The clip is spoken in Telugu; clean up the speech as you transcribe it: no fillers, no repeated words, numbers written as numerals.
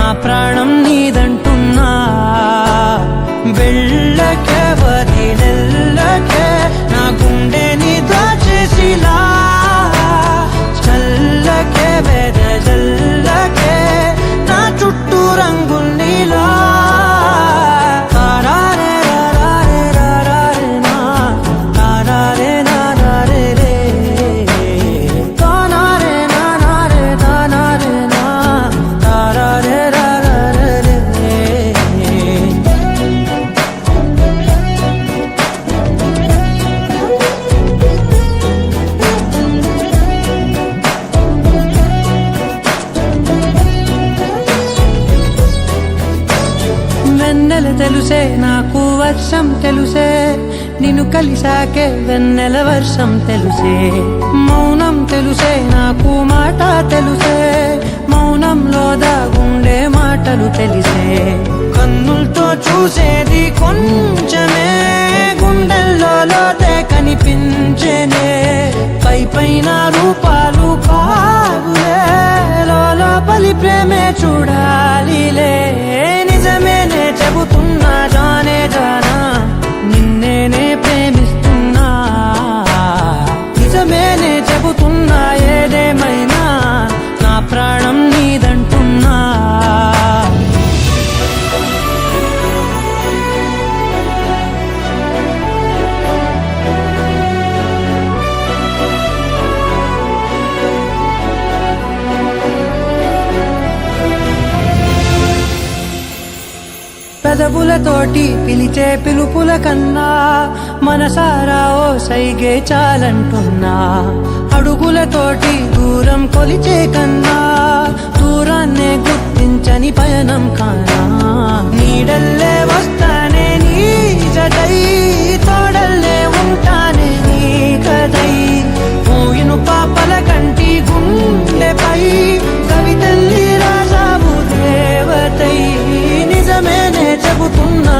నా ప్రాణం నీదంటున్నా. వెళ్ళకే వదిలెళ్ళకే నా గుండెని దాచేసిలా, చల్లకే వెదజల్లకే నా చుట్టూ రంగుల్నిలా. వెన్నెల తెలుసే నాకు వర్షం తెలుసే, నిన్ను కలిసాకే వెన్నెల వర్షం తెలుసే. మౌనం తెలుసే నాకు మాట తెలుసే, మౌనంలో దాగుండే మాటలు తెలిసే. కన్నులతో చూసేది కొంచెమే, గుండెల్లో లోతే కనిపించేనే. పై పైన రూపాలు కావులే, లోపలి ప్రేమే చూడాలిలే. నిజమేనే చెబుతున్నా జానే జానా, నిన్నేనే ప్రేమిస్తున్నా. నిజమేనే చెబుతున్నా ఏదేమైనా నా ప్రాణం నీదంటున్నా. పెదవులతోటి పిలిచే పిలుపుల కన్నా మనసారా ఓ సైగే చాలంటున్నా. అడుగులతోటి దూరం కొలిచే కన్నా దూరాన్నే గుర్తించని పయనం కానా. నీడల్లే వస్తానే నీ జతై, తోడల్లే ఉంటానే నీ కదై. పోయిను పాపల కంటి గుండెపై కవితల్లి రాజావు దేవతై. నిజమేనే చెబుతున్నా